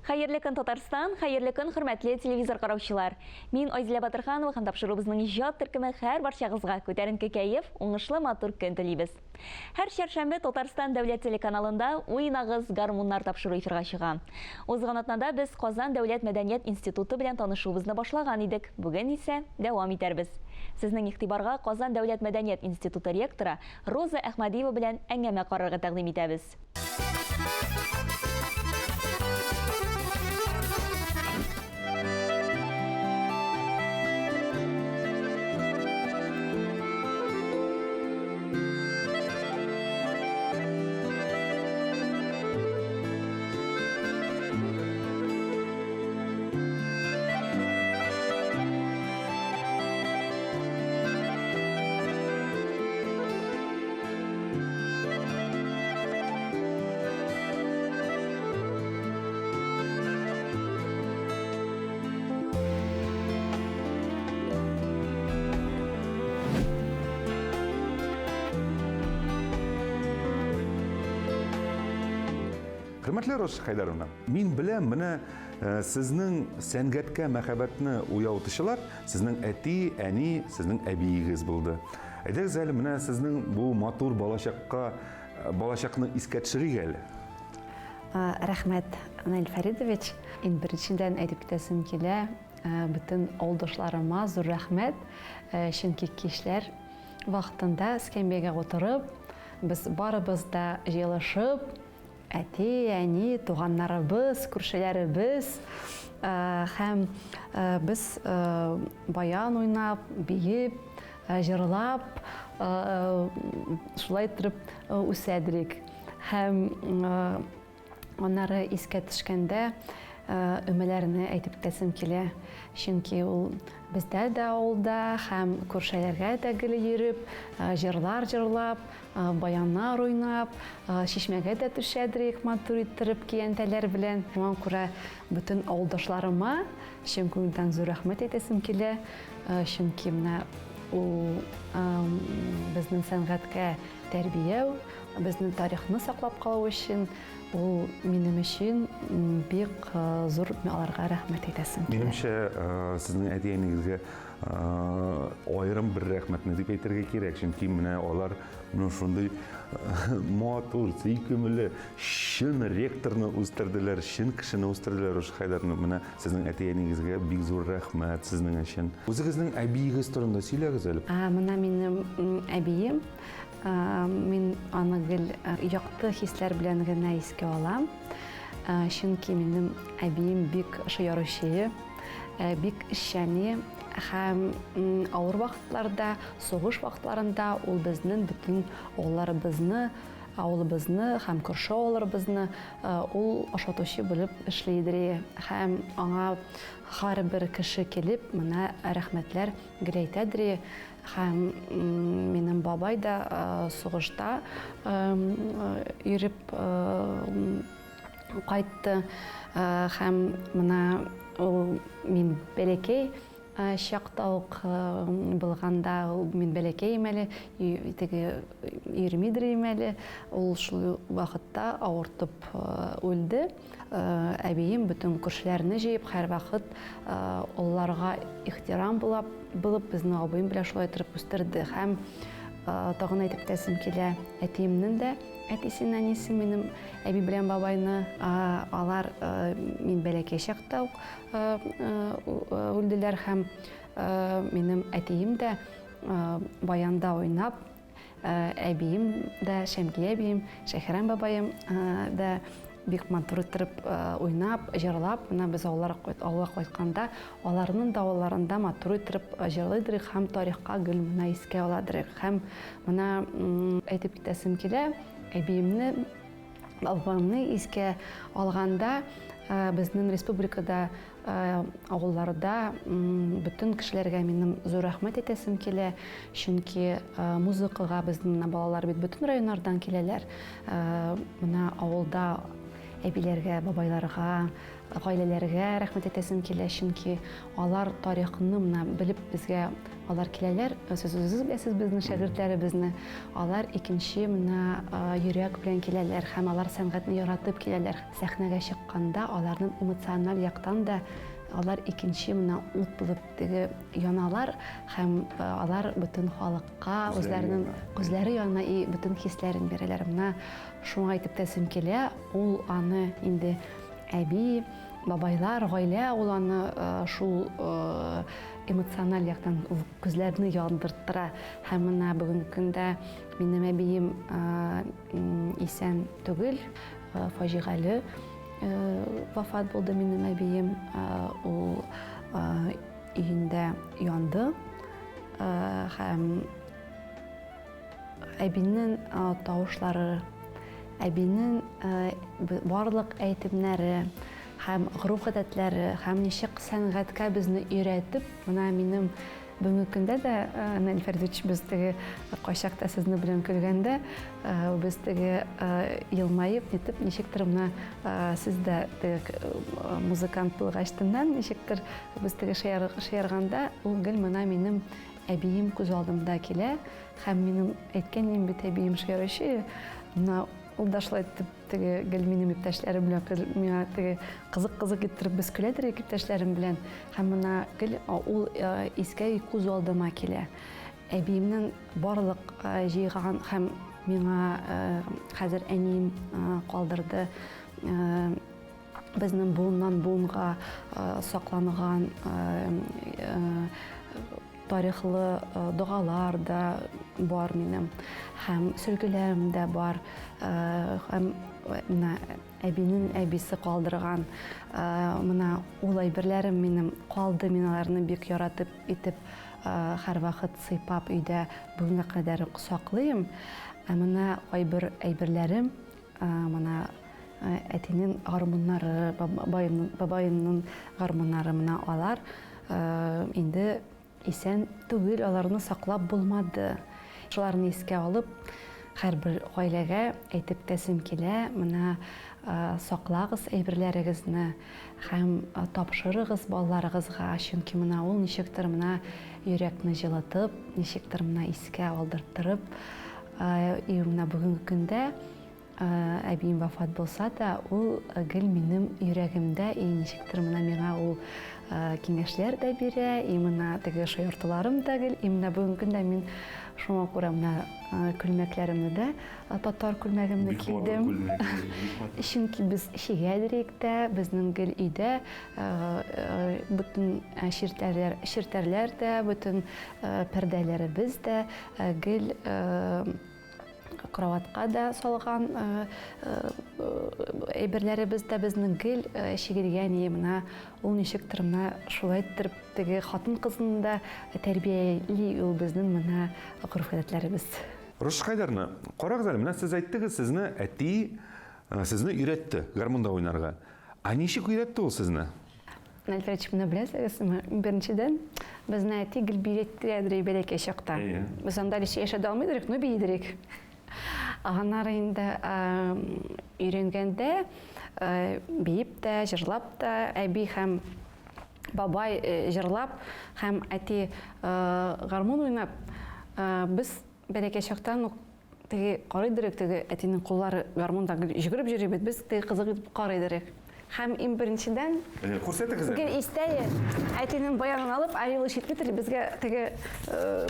Хәерле көн Татарстан, хәерле көн хөрмәтле телевизор караучылар. Мин Айзилә Батырханова һәм тапшыруыбызның иҗат төркеме һәр барчагызга күтәренке кәеф, уңышлы матур көн телибез. Һәр чәршәмбе Татарстан дәүләт телеканалында уйнагыз гармуннар тапшыру эфирга чыга. Узган атнада без Казан дәүләт мәдәният институты белән танышуыбызны башлаган идек. Бүген исә дәвам итәрбез. Сезнең игътибарга Казан дәүләт мәдәният институты ректоры Роза Әхмәдиева белән әңгәмә карарга тәкъдим итәбез. Хөрмәтле Роза Хайдаровна, мин беләм, менә сезнең сәнгатькә мәхәббәтне уятучылар сезнең әти, әни, сезнең әбиегез булды. Әйдәгез әле менә сезнең бу матур балачакны искә төшерик әле. Рәхмәт, Наил Фәридович. Беренчедән әйтеп китәсем килә, бөтен авылдашларыма зур рәхмәт, чөнки кичләр вакытында эскәмбәгә утырып, без барыбыз да җыелышып, әти, әни, туганнарыбыз, күршеләребез һәм без баян уйнап, биеп, җырлап, шулай итеп үсәдек. Һәм аннары искә төшкәндә өмәләрне әйтеп китәсем килә. Чөнки ул бездә дә авылда һәм күршеләргә дә гел йөреп, җырлар җырлап, баяннар уйнап, чишмәгә дә төшәдек, матур иттереп киянтәләр белән. Шуңа күрә бөтен авылдашларыма чын күңелдән зур рәхмәт әйтәсем килә. Чөнки менә ул безнең сәнгатькә тәрбияу, безнең тарихны саклап калу өчен ул минем өчен бик зур аларга рәхмәт әйтәсем килә. Минемчә, сезнең әти-әнигезгә аерым бер рәхмәтне дип әйтергә кирәк, чөнки менә алар шундый матур, сөйкемле, чын ректорны үстерделәр, чын кешене үстерделәр. Роза Хайдаровна, менә сезнең әти-әнигезгә бик зур рәхмәт сезнең өчен. Үзегезнең әбиегез турында сөйләгез әле. Менә минем әбием, мин аны гел якты хисләр белән генә искә алам. Чөнки минем әбием бик шаяручы, бик эшчән һәм авыр вакытларда, сугыш вакытларында ул безнең бөтен авылыбызны һәм күрше авылыбызны ул ашатучы булып эшләйдер. Һәм аңа һәрбер кеше килеп, менә рәхмәтләр гел әйтәдер. Һәм минем бабай да сугышта йөреп кайтты. Һәм менә мин бәләкәй чакта ук булганда, мин бәләкәй имәле, йөрмидер имәле, ул шул вакытта авыртып үлде. Әбием бөтен күршеләрне җыеп, һәр вакыт улларга ихтирам булып, безнең абыем белән шулай итеп үстерде. Һәм тагын әйтеп китәсем килә, әтиемнең дә әтисен, әнисен, минем әби белән бабайны, алар мин бәләкәй чакта үлделәр. Һәм минем әтием дә баянда уйнап, әбием дә, Шәмки әбием, Шәһәрәм бабаем да бик матур итеп уйнап, җырлап, менә без авылга кайтканда, аларның да авылларында матур итеп җырлыйдыр һәм тарихка гел менә искә аладыр. Һәм менә әйтеп китәсем килә, әбиемне, бабамны искә алганда, безнең республикада, авылларда бөтен кешеләргә минем зур рәхмәт әйтәсем килә, чөнки музыкага безнең балалар бит бөтен районнардан киләләр. Менә авылда әбиләргә, бабайларга, гаиләләргә рәхмәт әйтәсем килә, чөнки алар тарихны менә белеп безгә алар киләләр. Сез үзегез беләсез безнең шәкертләребезне. Алар икенче менә йөрәк белән киләләр һәм алар сәнгатьне яратып киләләр. Сәхнәгә чыкканда аларның эмоциональ яктан да алар икенче менә ут булып теге яналар һәм алар бөтен халыкка үзләренең күзләре янына бөтен хисләрен бирәләр. Менә шуңа әйтеп тәсем килә, ул аны инде әби, бабайлар, гаилә ул аны шул эмоциональ яктан күзләрне яндыртыра. Һәм менә бүгенге көндә минем әбием исән түгел, фаҗигале вафат булды минем әбием. Ул өендә янды һәм әбинең тавышлары, әбинең барлык әйтемнәре һәм ғөрф-гадәтләре һәм ничек сәнгатькә безне өйрәтеп, менә минем бүгенге көндә дә Наил Фәрдович без теге кайчакта сезне белән көлгәндә без теге елмаеп нитеп ничектер менә сез дә музыкант булгачтыннан ничектер без теге шаярганда ул гел менә минем әбием күз алдымда килә һәм минем әйткәнем бит әбием шаяручы. Менә ул да шулай теге гел минем иптәшләрем белән миңа теге кызык иттереп без көләдер иптәшләрем белән һәм менә гел ул искә күз алдыма килә. Әбиемнең барлык җыйган һәм миңа хәзер әнием калдырды. Безнең буыннан буынга сакланган тарихлы дугалар да бар минем һәм сөлгеләрем дә бар һәм менә әбинең әбисе калдырган менә ул әйберләрем минем калды. Мин аларны бик яратып итеп һәрвакыт сыйпап өйдә бүгенгә кадәр саклыйм. Менә әйберләрем менә әтинең гармуннары, бабаемның гармуннары менә алар инде исән түгел, аларны саклап булмады. Шуларны искә алып, һәрбер гаиләгә әйтеп тәсем килә, менә саклагыз әйберләрегезне һәм тапшырыгыз балаларыгызга, чөнки менә ул ничектер менә йөрәкне җылытып, ничектер менә искә алдыртырып, менә бүгенге көндә әбием вафат булса да, ул гел минем йөрәгемдә, ничектер менә миңа ул киңәшләр дә бирә, менә теге шаяртуларым да гел, менә бүгенге көндә мин шуңа күрә менә күлмәкләремне дә татар күлмәгемне кидем. Чөнки без шигәдерик тә, безнең гел өйдә бөтен ширтәрләр дә, бөтен пәрдәләребез дә гел кроватка да салган әйберләребез дә безнең гел шигергән, менә ул ничектер менә шулай иттереп теге хатын кызны да тәрбияли ул безнең менә горф-гадәтләребез. Рушад Хайдарна, карагыз әле, менә сез әйттегез, сезне әти сезне өйрәтте гармунда уйнарга. Ничек өйрәтте ул сезне? Наил Фәрдович, менә беләсезме, беренчедән безне әти гел бирәдер бәләкәй чакта. Без анда яшәдә алмыйдык, но бийдерик. Аннары инде өйрәнгәндә бейеп тә, җырлап та, әби һәм бабай җырлап һәм әти гармун уйнап, без бәләкәй чактан ук теге карыйдырык, теге әтинең куллары гармунда йөгереп йөри бит, без теге кызык итеп карыйдырык. Һәм иң беренчедән күрсәтегез. Гел истәе әтинең баянын алып, айылы шитметр безгә теге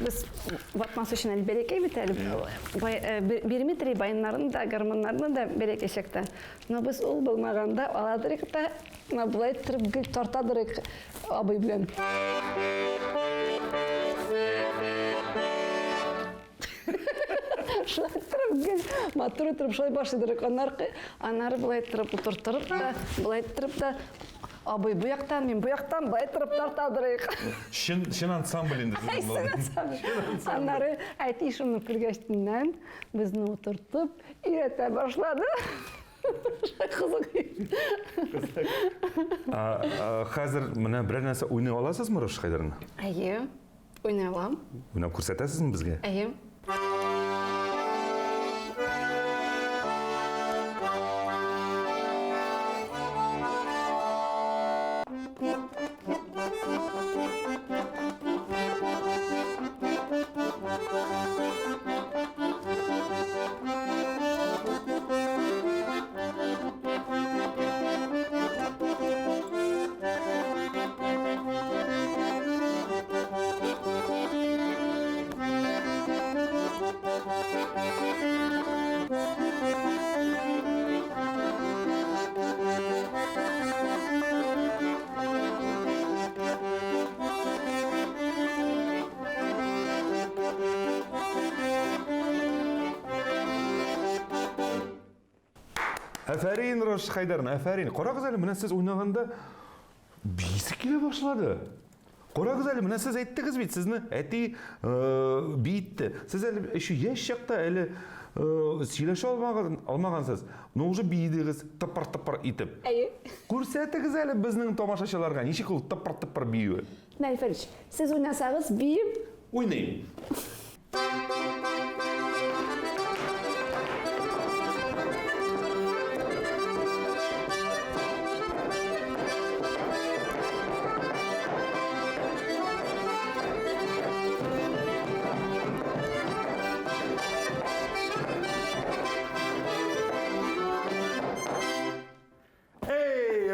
без батмас өчен әле бәләкәй бит әле. Берметр баяннарын да, гармуннарны да бәләкәй чакта. Но без ул булмаганда аладырык та, булай итеп гел тартадырык абый белән. Шулай итеп, матур итеп шулай башлыйдырык. Аннары булай итеп утыртырып та, булай итеп та абый бу яктан, мин бу яктан булай итеп тартадырык. Шин ансамбль инде. Аннары әти шуны күргәчтеннән безне утыртып өйрәтә башлады. Кызык. Хәзер менә берәр нәрсә уйный аласызмы, Рушад Хайдарна? Әйе, уйный алам. Уйнап күрсәтәсезме безгә? Әйе. Әфәрин Рош Хайдарын, әфәрин. Қараңыз әлі, мына сіз ойнағанда бейсі келе башлады. Қараңыз әлі, мына сіз әйттіңіз бейт, сізні әти бейтті. Сіз әлі үші еш шақта әлі сөйлеше алмағансыз. Но уже бейдіңіз тыпыр-тыпыр итіп. Көрсетіңіз әлі біздің томашашыларға, нешек ол тыпыр-тыпыр бейуі? Мәлфәріш, сіз ойнасаңыз бейіп? Ойнайым.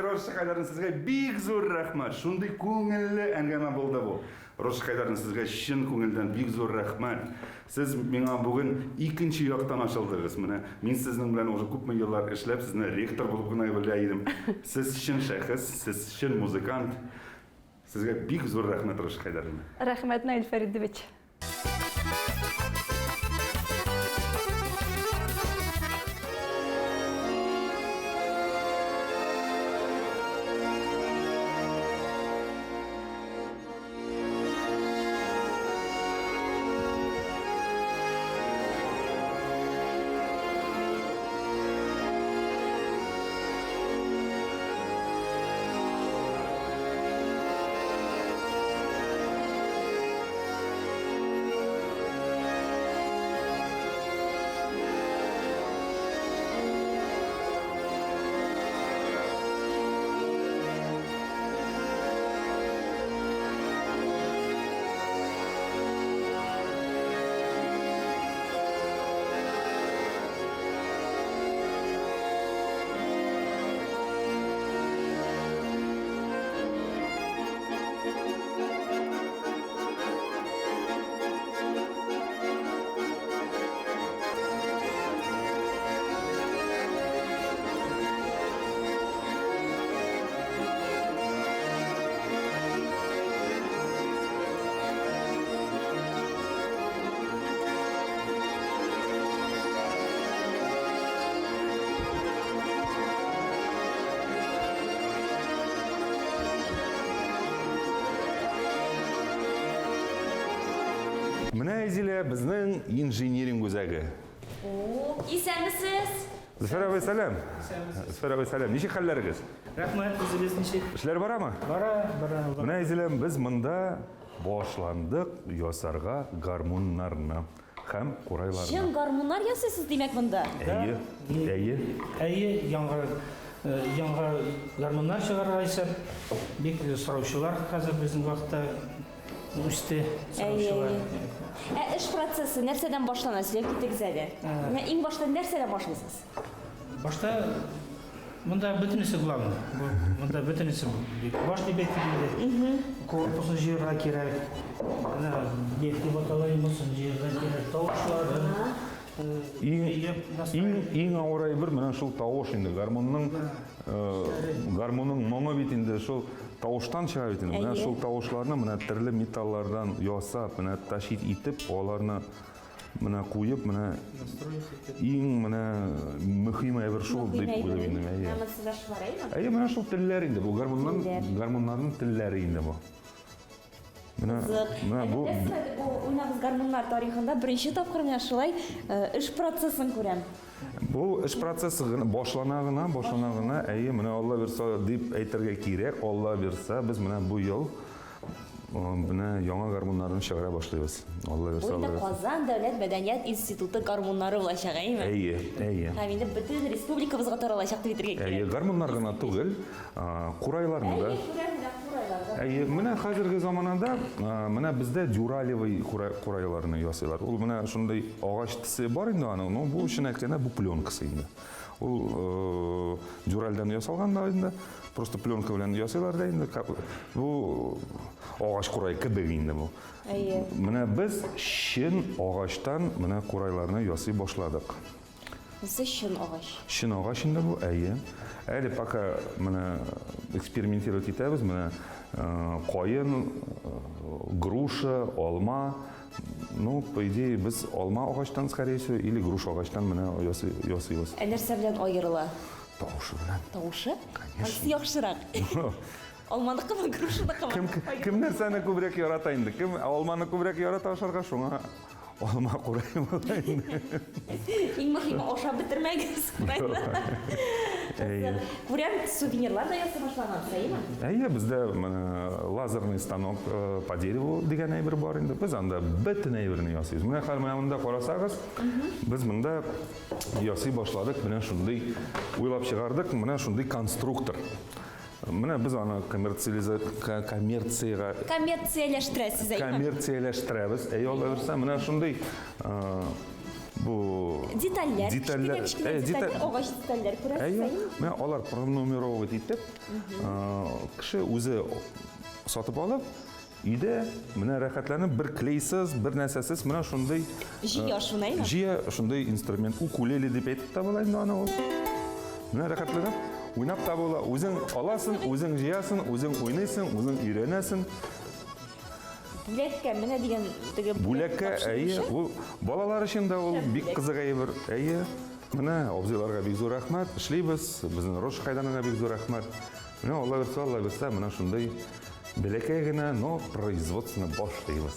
Рош Хайдарын сізге бик зор рахмат. Шундай көңілі әңгіме болды бұл. Рош Хайдарын сізге шын көңілден бик зор рахмат. Сіз меңа бүгін екінші яқтан ашылдыңыз. Мен сіздің білән уже көп еллар эшләп, сізні ректор болып қана біләйдім. Сіз шын шәхіс, сіз шын музыкант. Сізге бик зор рахмат, Рош Хайдарын. Рахмет, Наиль Фәридович. Мына Әзилә біздің инженеринг өзәгі. Исәнмісіз? Зөфәр абай сәлем. Зөфәр абай сәлем. Неше хәлләрегез? Рахмет, үзегез ничек? Эшләр барамы? Бара. Мына Әзилә, біз мында башландык ясарга гармуннарны һәм курайларны. Шын гармуннар ясайсыз демәк монда? Әйе. Әйе, яңа гармоннар чыгарга исәп, бик сораучылар хәзер безнең вакытта үсте сораучылар. Эш процессы нәрсәдән башлана? Сөйләп китегез әле. Иң башта нәрсәдән башлыйсыз? Башта мында бөтенесе главный. Мында бөтенесе башный бек диде. Корпусын җыярга кирәк. Ана бекти баталаймысын җыярга кирәк. Тавышлар. Иң авырай бер менә шул тавыш инде. Гармунның моңы бит инде шул тавыштан чыга бит инде. Менә шул тавышларны менә төрле металлардан ясап, менә ташит итеп, аларны менә куеп, менә иң менә мөһим әйбер шул дип уйлыйм инде. Әйе, менә шул телләр инде. Бу гармуннарның телләре инде бу. Менә бу уйнагыз гармуннар тарихында беренче тапкыр менә шулай эш процессын күрәм. Бу эш процессы башлана гына, әйе, менә Алла бирсә дип әйтергә кирәк. Алла бирсә, біз менә бу ел менә яңа гармуннарны чыгара башлыйбыз. Алла бирсә. Бу инде Казан дәүләт мәдәният институты гармуннары булачак, әйеме? Әйе. Һәм инде бөтен республикабызга таралачак дип әйтергә кирәк. Әйе, гармуннар гына түгел, курайларны да. Әйе, менә хәзерге заманда менә бездә дюралевый курайларны ясыйлар. Ул менә шундай агач тисе бар инде аның, но бу өчен әйткәндә бу пленкасы инде. Ул дюральдан ясалган да инде, просто пленка белән ясыйлар да инде. Бу агач курай кебек инде бу. Әйе. Менә без шин агачтан менә курайларны ясый башладык. Шин агач. Шин агач инде бу, әйе. Әле пока менә экспериментировать итәбез, менә кайын, груша, алма. Ну, по идее, без алма агачтан, скорее всего, или груша агачтан менә ясыйбыз. Нәрсә белән аерыла? Таушы белән. Таушы? Конечно. Кайсы яхшырак? Алманыкымы, грушыныкымы? Кем нәрсәне күбрәк ярата инде? Кем алманы күбрәк ярата ашарга, шуңа алма курай була инде. Иң мөһиме ашап бетермәгез. Күрәм, сувенирлар да ясый башлаган, сәйме? Әйе, бездә лазерный станок по дереву дигән әйбер бар инде. Без анда бөтен әйберне ясыйбыз. Менә хәл монда карасагыз, без монда ясый башладык, менә шундый уйлап чыгардык, менә шундый конструктор. Менә без аны коммерцияләштерәбез. Алла берсә, менә шундый бу детальләр, агач детальләр күрәсез. Менә алар пронумеровать итеп, кеше үзе сатып алып, өйдә менә рәхәтләнеп бер клейсыз, бер нәрсәсез менә шундый җыя шундый инструмент, укулеле дип әйтеп тә була инде аны ул. Менә рәхәтләнеп уйнап та була, үзең аласың, үзең җыясың, үзең уйныйсың, үзең өйрәнәсең. Бүләккә менә дигән теге Бүләккә, әйе, ул балалар өчен дә ул бик кызык әйбер. Әйе, менә абзыйларга бик зур рәхмәт, эшлибез, безнең Рош Хайданга бик зур рәхмәт. Менә Алла берсә, менә шундый бәләкәй генә, но производствоны башлыйбыз.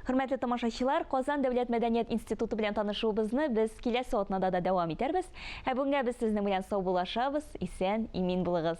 Хөрмәтле тамашачылар, Казан Дәүләт Мәдәният институты белән танышуыбызны без киләсе атнада да дәвам итәрбез. Бүгенгә без сезнең белән сау булашабыз, исән, имин булыгыз.